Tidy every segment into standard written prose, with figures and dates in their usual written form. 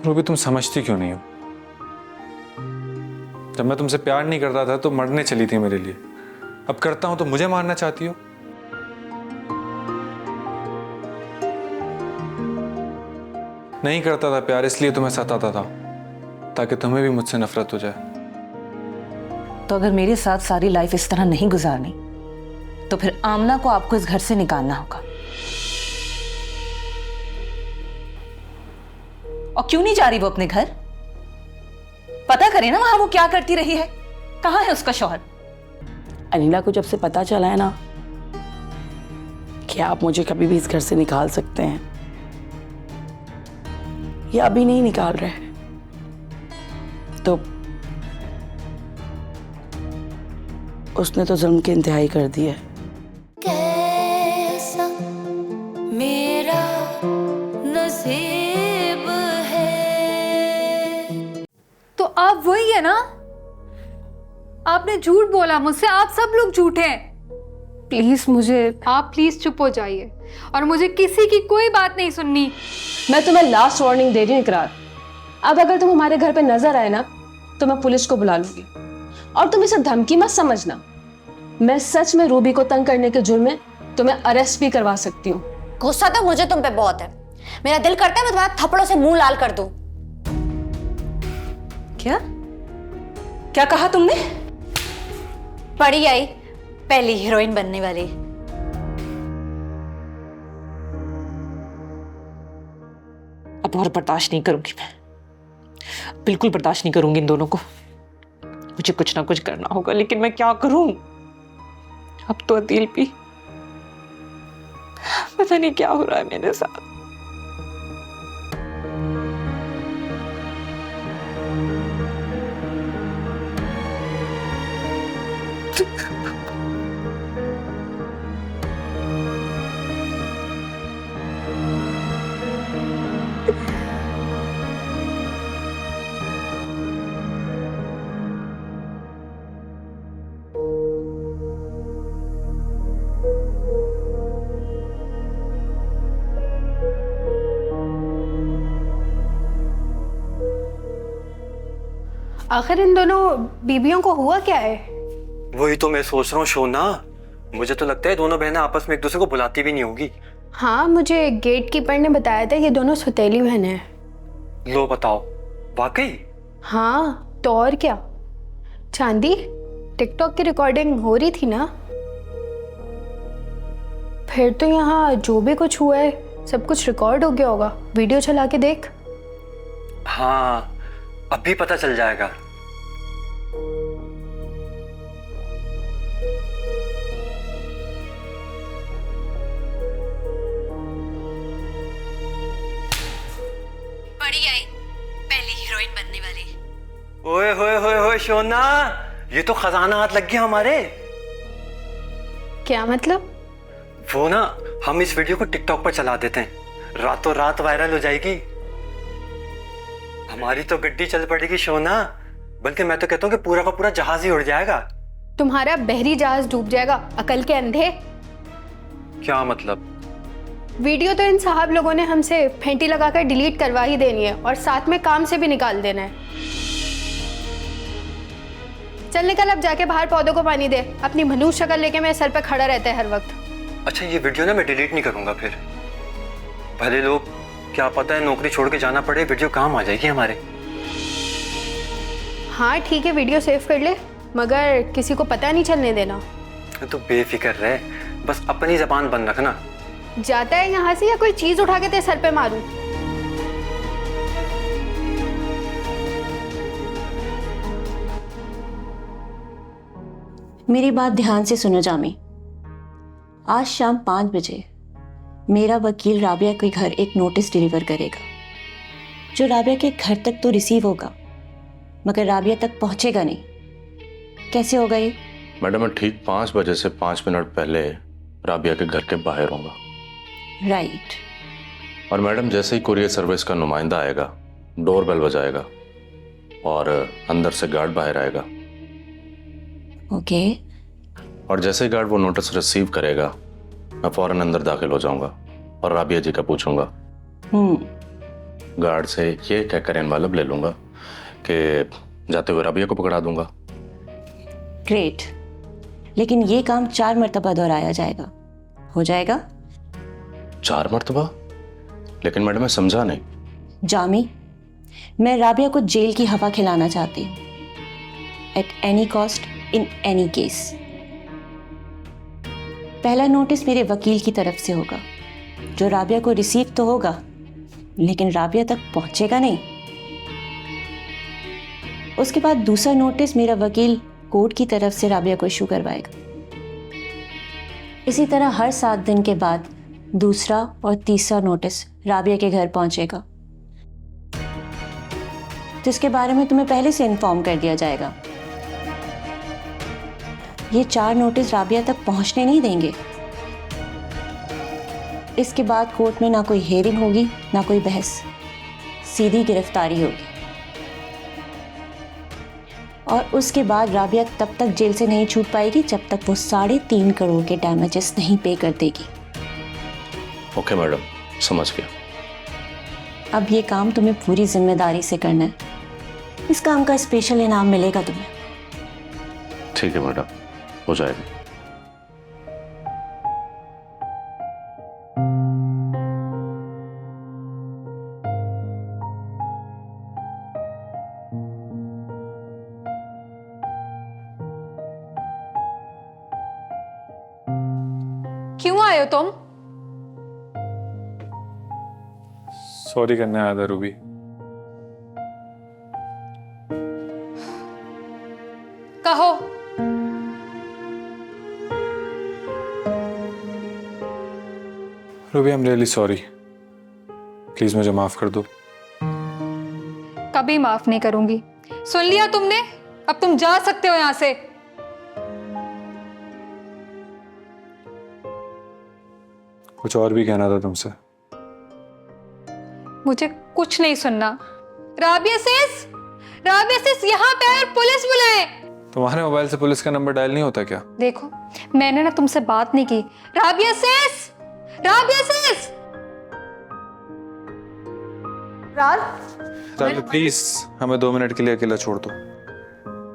Ruby तुम समझती क्यों नहीं हो? जब मैं तुमसे प्यार नहीं करता था तो मरने चली थी मेरे लिए, अब करता हूं तो मुझे मारना चाहती हो? नहीं करता था प्यार, इसलिए तुम्हें सताता था, ताकि तुम्हें भी मुझसे नफरत हो जाए। तो अगर मेरे साथ सारी लाइफ इस तरह नहीं गुजारनी तो फिर आमना को आपको इस घर से निकालना होगा। और क्यों नहीं जा रही वो अपने घर? पता करें ना वहां वो क्या करती रही है, कहां है उसका शौहर। अनिला को जब से पता चला है ना कि आप मुझे कभी भी इस घर से निकाल सकते हैं, या अभी नहीं निकाल रहे, तो उसने तो जुल्म की इंतहाई कर दी है। कैसा मेरा नसीब है। तो आप वही है ना? आपने झूठ बोला मुझसे, आप सब लोग झूठे हैं। प्लीज आप प्लीज चुप हो जाइए और मुझे किसी की कोई बात नहीं सुननी। मैं तुम्हें लास्ट वार्निंग दे रही हूँ इकरार, अब अगर तुम हमारे घर पे नजर आए ना तो मैं पुलिस को बुला लूंगी। और तुम इसे धमकी मत समझना, मैं सच में रूबी को तंग करने के जुर्म में तुम्हें अरेस्ट भी करवा सकती हूँ। गुस्सा तो मुझे तुम पे बहुत है, मेरा दिल करता है मैं तुम्हारे थप्पड़ों से मुंह लाल कर दूं। क्या क्या कहा तुमने? पड़ी आई पहली हीरोइन बनने वाली। अब और बर्दाश्त नहीं करूंगी, मैं बिल्कुल बर्दाश्त नहीं करूंगी इन दोनों को। मुझे कुछ ना कुछ करना होगा, लेकिन मैं क्या करूं? अब तो अदील भी पता नहीं क्या हो रहा है मेरे साथ। आखिर इन दोनों बीबियों को हुआ क्या है? वही तो मैं सोच रहा हूँ शोना, मुझे तो लगता है दोनों बहनें आपस में एक दूसरे को बुलाती भी नहीं होगी। हाँ, मुझे गेट कीपर ने बताया था ये दोनों सौतेली बहनें हैं। लो बताओ, वाकई? हाँ तो और क्या। चांदी, टिकटॉक की रिकॉर्डिंग हो रही थी ना? फिर तो यहाँ जो भी कुछ हुआ है सब कुछ रिकॉर्ड हो गया होगा। वीडियो चला के देख। हाँ, अभी पता चल जाएगा। पड़ी आई पहली हीरोइन बनने वाली। ओए होए होए होए शोना, ये तो खजाना हाथ लग गया हमारे। क्या मतलब? वो ना, हम इस वीडियो को टिकटॉक पर चला देते हैं, रातों रात वायरल हो जाएगी। हमारी तो गड्डी चल पड़ेगी शोना, बल्कि मैं तो कहता हूँ कि पूरा का पूरा जहाज ही उड़ जाएगा। तुम्हारा बहरी जहाज डूब जाएगा, अकल के अंधे। क्या मतलब? वीडियो तो इन साहब लोगों ने हमसे फेंटी लगाकर डिलीट करवा ही देनी है और साथ में काम से भी निकाल देना है। चल निकल, अब जाके बाहर पौधों को पानी दे। अपनी मनुष्य शक्ल लेके मेरे सर पे खड़ा रहता है हर वक्त। अच्छा, ये वीडियो ना मैं डिलीट नहीं करूंगा फिर। भले लोग, क्या पता है नौकरी छोड़ के जाना पड़े, वीडियो काम आ जाएगी हमारे। हाँ ठीक है, वीडियो सेव कर ले, मगर किसी को पता नहीं चलने देना। तो बेफिक्र रहे, बस अपनी जबान बंद रखना। जाता है यहाँ से या कोई चीज उठा के तेरे सर पे मारूं? मेरी बात ध्यान से सुनो जामी। आज शाम 5 बजे मेरा वकील राबिया के घर एक नोटिस डिलीवर करेगा, जो राबिया के घर तक तो रिसीव होगा मगर राबिया तक पहुंचेगा नहीं। कैसे होगा ये? मैडम, मैं ठीक 5 बजे से 5 मिनट पहले राबिया के घर के बाहर होऊंगा। राइट। और मैडम, जैसे ही कुरियर सर्विस का नुमाइंदा आएगा, डोरबेल बजाएगा और अंदर से गार्ड बाहर आएगा। ओके। और जैसे ही गार्ड वो नोटिस रिसीव करेगा, मैं फौरन अंदर दाखिल हो जाऊंगा और राबिया जी का पूछूंगा। गार्ड से ये कहकर इनवाल्व ले लूंगा कि जाते हुए राबिया को पकड़ा दूंगा। ग्रेट, लेकिन ये काम 4 मरतबा दोहराया जाएगा, हो जाएगा? 4 मरतबा? लेकिन मैडम मैं समझा नहीं। जामी, मैं राबिया को जेल की हवा खिलाना चाहती हूँ, at any cost, in any case. पहला नोटिस मेरे वकील की तरफ से होगा, जो राबिया को रिसीव तो होगा लेकिन राबिया तक पहुंचेगा नहीं। उसके बाद दूसरा नोटिस मेरा वकील कोर्ट की तरफ से राबिया को इशू करवाएगा। इसी तरह हर 7 दिन के बाद दूसरा और तीसरा नोटिस राबिया के घर पहुंचेगा, जिसके बारे में तुम्हें पहले से इन्फॉर्म कर दिया जाएगा। ये 4 नोटिस राबिया तक पहुंचने नहीं देंगे। इसके बाद कोर्ट में ना कोई हेयरिंग होगी, ना कोई बहस, सीधी गिरफ्तारी होगी। और उसके बाद राबिया तब तक जेल से नहीं छूट पाएगी जब तक वो 3.5 करोड़ के डैमेजेस नहीं पे कर देगी। ओके मैडम, समझ गया। अब ये काम तुम्हें पूरी जिम्मेदारी से करना है। इस काम का स्पेशल इनाम मिलेगा तुम्हें। ठीक है मैडम, हो जाएगा। क्यों आए हो तुम? सॉरी करने आया था रूबी। कहो। Ruby, I am really sorry, please मुझे माफ कर दो। कभी माफ नहीं करूंगी। सुन लिया तुमने? अब तुम जा सकते हो यहां से। कुछ और भी कहना था तुमसे। मुझे कुछ नहीं सुनना। राबिया सिस यहाँ पे आए और पुलिस बुलाए। तुम्हारे मोबाइल से पुलिस का नंबर डायल नहीं होता क्या? देखो, मैंने ना तुमसे बात नहीं की। राबिया सिस! राबिया प्लीज हमें 2 मिनट के लिए अकेला छोड़ दो।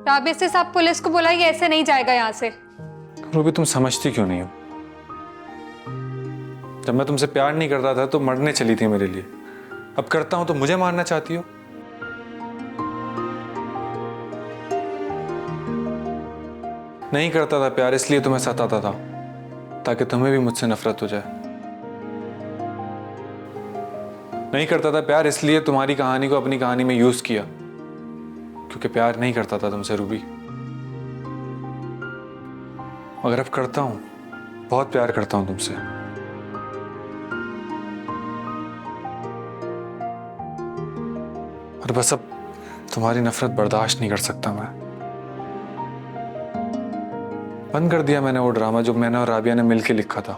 राबिया सिस, आप पुलिस को बुलाइए, ऐसे नहीं जाएगा यहाँ से। रूबी, तुम समझती क्यों नहीं हो? जब मैं तुमसे प्यार नहीं करता था तो मरने चली थी मेरे लिए, अब करता हूं तो मुझे मारना चाहती हो? नहीं करता था प्यार, इसलिए तुम्हें सताता था, ताकि तुम्हें भी मुझसे नफरत हो जाए। नहीं करता था प्यार, इसलिए तुम्हारी कहानी को अपनी कहानी में यूज किया, क्योंकि प्यार नहीं करता था तुमसे रूबी। मगर अब करता हूं, बहुत प्यार करता हूं तुमसे। और बस अब तुम्हारी नफरत बर्दाश्त नहीं कर सकता मैं। बंद कर दिया मैंने वो ड्रामा जो मैंने और राबिया ने मिलके लिखा था।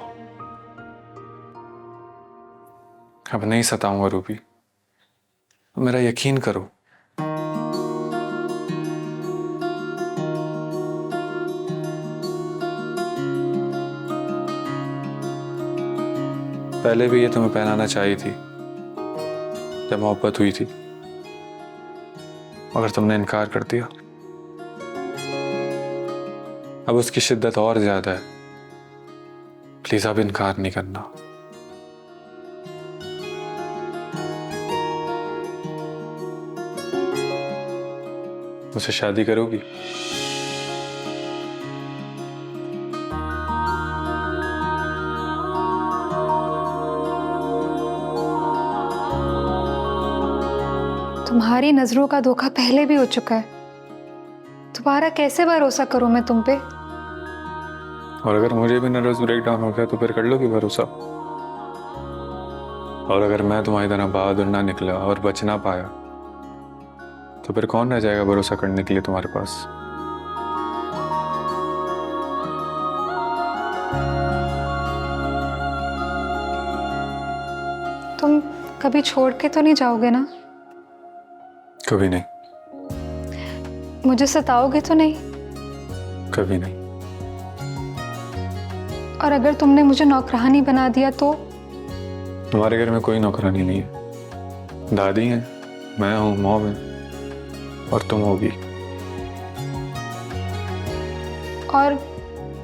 अब नहीं सताऊंगा रूबी, मेरा यकीन करो। पहले भी ये तुम्हें पहनाना चाहिए थी जब मोहब्बत हुई थी, मगर तुमने इनकार कर दिया। अब उसकी शिद्दत और ज्यादा है, प्लीज अब इनकार नहीं करना। मुझसे शादी करोगी? तुम्हारी नजरों का धोखा पहले भी हो चुका है, दोबारा कैसे भरोसा करूं मैं तुम पे? और अगर मुझे भी नर्वस ब्रेकडाउन हो गया तो फिर कर लोगी भरोसा? और अगर मैं तुम्हारी तरह बहादुर ना निकला और बच ना पाया तो फिर कौन रह जाएगा भरोसा करने के लिए तुम्हारे पास? तुम कभी छोड़ के तो नहीं जाओगे ना? कभी नहीं। मुझे सताओगे तो नहीं? कभी नहीं। और अगर तुमने मुझे नौकरानी बना दिया तो? तुम्हारे घर में कोई नौकरानी नहीं है, दादी हैं, मैं हूँ, मॉम है और तुम होगी। और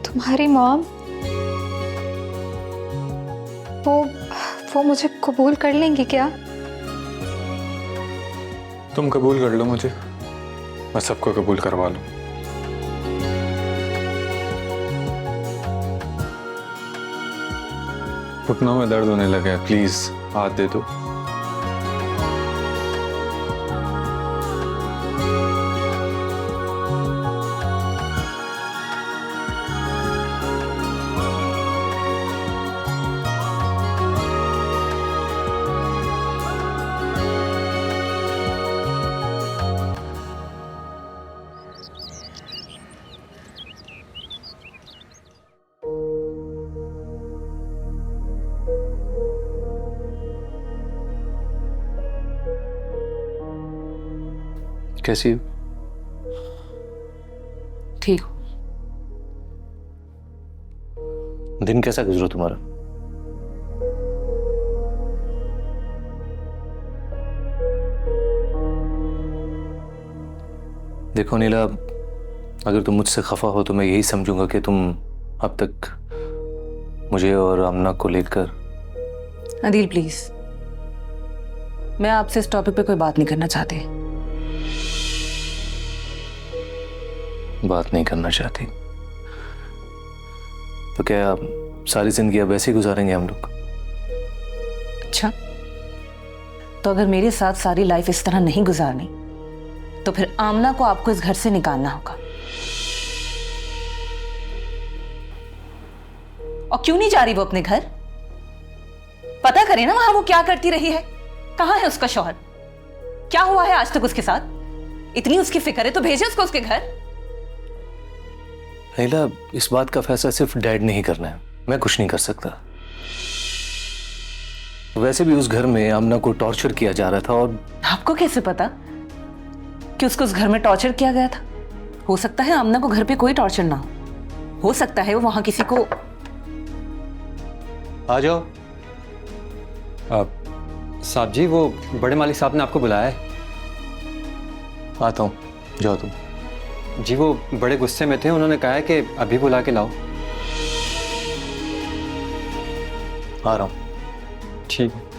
तुम्हारी मॉम वो मुझे कबूल कर लेंगी क्या? तुम कबूल कर लो मुझे, मैं सबको कबूल करवा लूं। घुटनों में दर्द होने लगा है, प्लीज हाथ दे दो। कैसी हो? ठीक हो? दिन कैसा गुजरा तुम्हारा? देखो नीला, अगर तुम मुझसे खफा हो तो मैं यही समझूंगा कि तुम अब तक मुझे और आमना को लेकर। अदील प्लीज, मैं आपसे इस टॉपिक पे कोई बात नहीं करना चाहती। बात नहीं करना चाहती तो क्या सारी जिंदगी अब ऐसे ही गुजारेंगे हम लोग? अच्छा, तो अगर मेरे साथ सारी लाइफ इस तरह नहीं गुजारनी तो फिर आमना को आपको इस घर से निकालना होगा। और क्यों नहीं जा रही वो अपने घर? पता करें ना वहां वो क्या करती रही है, कहां है उसका शौहर, क्या हुआ है आज तक उसके साथ। इतनी उसकी फिक्र है तो भेजे उसको उसके घर। नीला, इस बात का फैसला सिर्फ डैड ने ही करना है, मैं कुछ नहीं कर सकता। वैसे भी उस घर में आमना को टॉर्चर किया जा रहा था। और आपको कैसे पता कि उसको उस घर में टॉर्चर किया गया था? हो सकता है आमना को घर पे कोई टॉर्चर ना हो सकता है वो वहां किसी को। आ जाओ। साहब जी, वो बड़े मालिक साहब ने आपको बुलाया है। आता हूँ, जाओ तुम। जी, वो बड़े गुस्से में थे, उन्होंने कहा है कि अभी बुला के लाओ। आ रहा हूँ। ठीक है।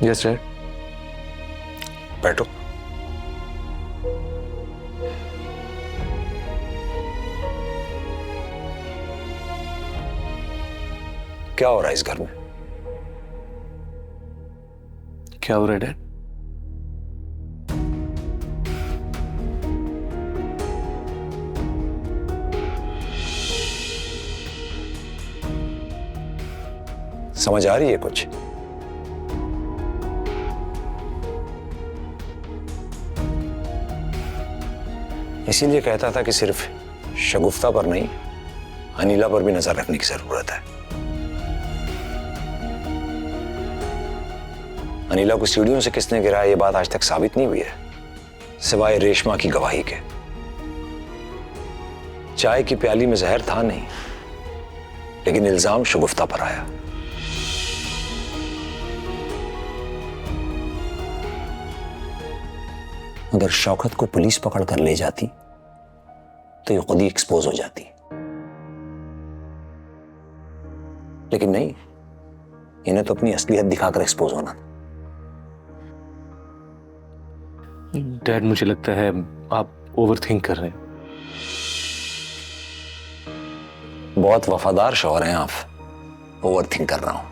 Yes dad. बैठो। क्या हो रहा है इस घर में? क्या हो रहा है डैड? समझ आ रही है कुछ? इसीलिए कहता था कि सिर्फ शगुफ्ता पर नहीं, अनीला पर भी नजर रखने की जरूरत है। अनीला को सीढ़ियों से किसने गिराया, ये बात आज तक साबित नहीं हुई है, सिवाय रेशमा की गवाही के। चाय की प्याली में जहर था नहीं, लेकिन इल्जाम शगुफ्ता पर आया। अगर शौकत को पुलिस पकड़ कर ले जाती तो ये खुद ही एक्सपोज हो जाती, लेकिन नहीं, इन्हें तो अपनी असलियत दिखाकर एक्सपोज होना था। डैड, मुझे लगता है आप ओवरथिंक कर रहे हैं। बहुत वफादार शौहर हैं आप। ओवरथिंक कर रहा हूं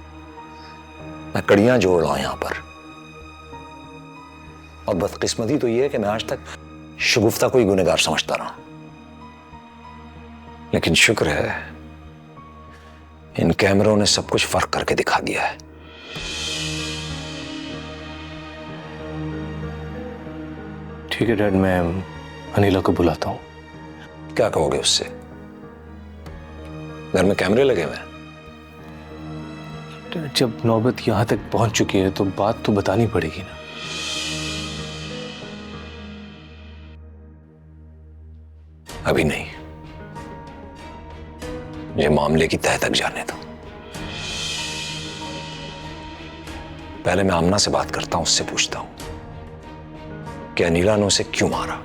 मैं, कड़ियां जोड़ रहा हूं यहां पर। और बदकिस्मती तो यह है कि मैं आज तक शगुफ्ता को ही गुनहगार समझता रहा, लेकिन शुक्र है इन कैमरों ने सब कुछ फर्क करके दिखा दिया है। ठीक है डैड, मैं अनिला को बुलाता हूँ। क्या कहोगे उससे? घर में कैमरे लगे हुए हैं। जब नौबत यहां तक पहुंच चुकी है तो बात तो बतानी पड़ेगी ना। अभी नहीं, ये मामले की तह तक जाने दो। पहले मैं आमना से बात करता हूं, उससे पूछता हूं कि अनिला ने उसे क्यों मारा।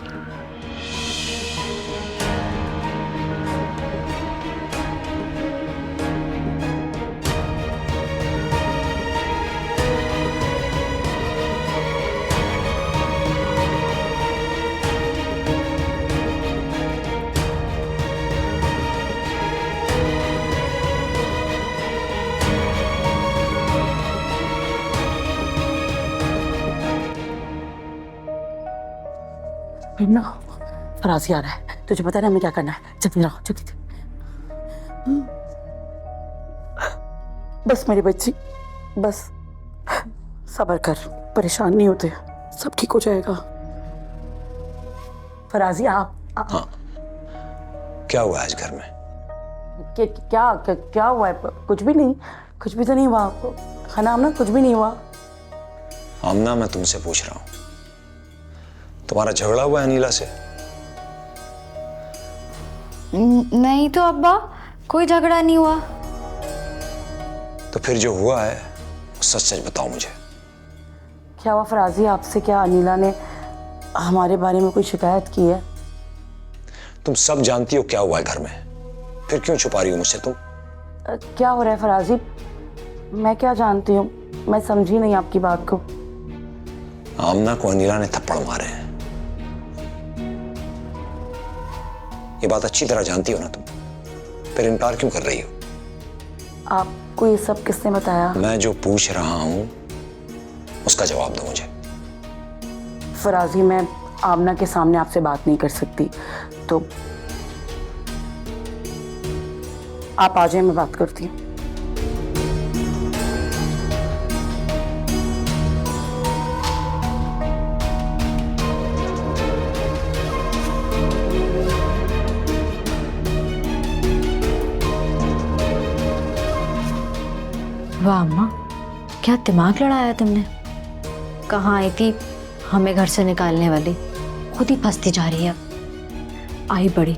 ना फराजी आ रहा है, तुझे पता है ना हमें क्या करना है। जल्दी रहो, जल्दी। बस मेरी बच्ची, बस सब्र कर, परेशान नहीं होते, सब ठीक हो जाएगा। फराजी आप हाँ, क्या हुआ आज घर में? क्या हुआ है? कुछ भी नहीं, कुछ भी तो नहीं हुआ। है ना आमना, कुछ भी नहीं हुआ। आमना, मैं तुमसे पूछ रहा हूं, तुम्हारा झगड़ा हुआ है अनिला से? नहीं तो अब्बा, कोई झगड़ा नहीं हुआ। तो फिर जो हुआ है सच सच बताओ मुझे। क्या हुआ फराजी आपसे? क्या अनिला ने हमारे बारे में कोई शिकायत की है? तुम सब जानती हो क्या हुआ है घर में, फिर क्यों छुपा रही हो मुझसे तुम? क्या हो रहा है फराजी? मैं क्या जानती हूँ, मैं समझी नहीं आपकी बात को। आमना को अनिला ने थप्पड़ मारे हैं, ये बात अच्छी तरह जानती हो ना तुम, फिर इनकार क्यों कर रही हो? आपको ये सब किसने बताया? मैं जो पूछ रहा हूं उसका जवाब दो मुझे। फराजी, मैं आमना के सामने आपसे बात नहीं कर सकती, तो आप आ जाए, मैं बात करती हूँ। वाह अम्मा, क्या दिमाग लड़ाया तुमने। कहाँ आई थी हमें घर से निकालने वाली, खुद ही फंसती जा रही है। आई बड़ी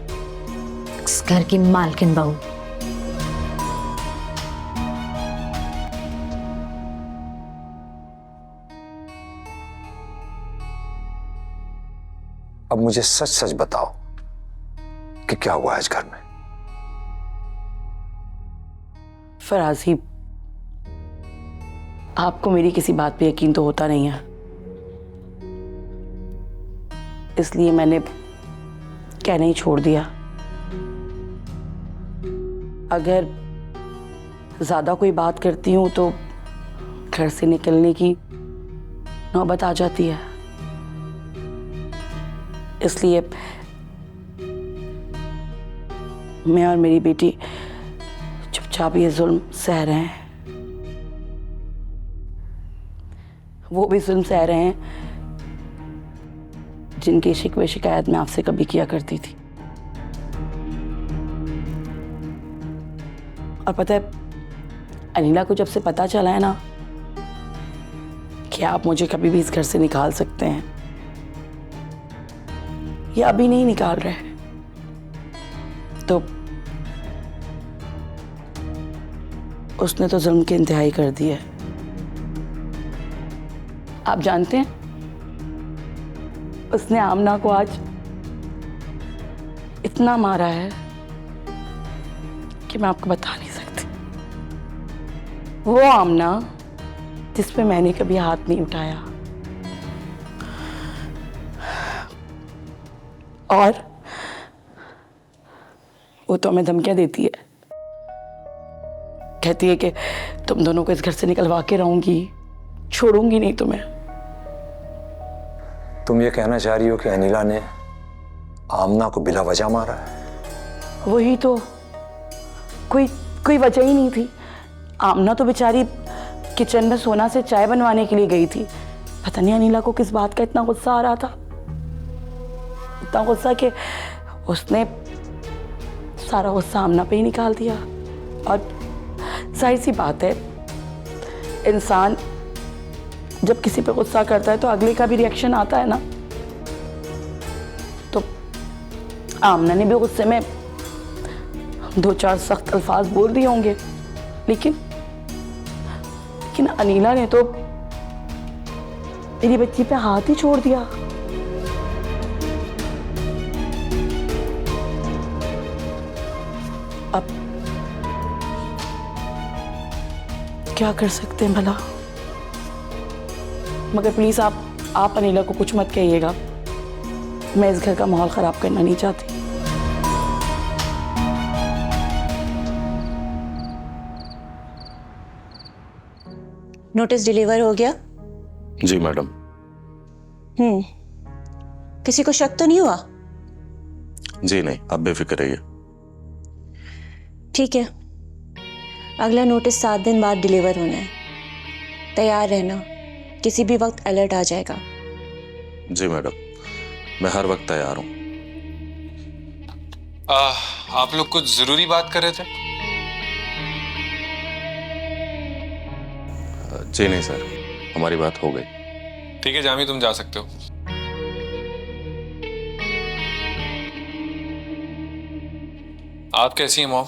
इस घर की मालकिन बहू। अब मुझे सच सच बताओ कि क्या हुआ आज घर में। फराजी, आपको मेरी किसी बात पे यकीन तो होता नहीं है, इसलिए मैंने कहना ही छोड़ दिया। अगर ज्यादा कोई बात करती हूं तो घर से निकलने की नौबत आ जाती है, इसलिए मैं और मेरी बेटी चुपचाप ये जुल्म सह रहे हैं। वो भी जुल्म सह रहे हैं जिनकी शिकवे शिकायत मैं आपसे कभी किया करती थी। और पता है, अनिला को जब से पता चला है ना कि आप मुझे कभी भी इस घर से निकाल सकते हैं, या अभी नहीं निकाल रहे, तो उसने तो जुल्म की इंतहाई कर दी है। आप जानते हैं, उसने आमना को आज इतना मारा है कि मैं आपको बता नहीं सकती। वो आमना जिस पे मैंने कभी हाथ नहीं उठाया, और वो तो हमें धमकियां देती है, कहती है कि तुम दोनों को इस घर से निकलवा के रहूंगी, छोड़ूंगी नहीं तुम्हें। तुम ये कहना चाह रही हो कि अनिला ने आमना को बिला वजह मारा है? वही तो, कोई कोई वजह ही नहीं थी। आमना तो बेचारी किचन में सोना से चाय बनवाने के लिए गई थी। पता नहीं अनिला को किस बात का इतना गुस्सा आ रहा था, इतना गुस्सा कि उसने सारा गुस्सा आमना पे ही निकाल दिया। और जाहिर सी बात है, इंसान जब किसी पे गुस्सा करता है तो अगले का भी रिएक्शन आता है ना। तो आमना ने भी गुस्से में 2-4 सख्त अल्फाज बोल दिए होंगे, लेकिन अनिला ने तो मेरी बच्ची पे हाथ ही छोड़ दिया। अब क्या कर सकते हैं भला? मगर प्लीज आप अनिला को कुछ मत कहिएगा, मैं इस घर का माहौल खराब करना नहीं चाहती। नोटिस डिलीवर हो गया? जी मैडम। किसी को शक तो नहीं हुआ? जी नहीं, आप बेफिक्र रहिए। ठीक है, अगला नोटिस 7 दिन बाद डिलीवर होना है। तैयार रहना, किसी भी वक्त अलर्ट आ जाएगा। जी मैडम, मैं हर वक्त तैयार हूँ। आप लोग कुछ जरूरी बात कर रहे थे? जी नहीं सर, हमारी बात हो गई। ठीक है जामी, तुम जा सकते हो। आप कैसी हैं मॉम?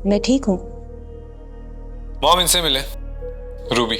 मैं ठीक हूँ। मॉम इनसे मिले, रूबी।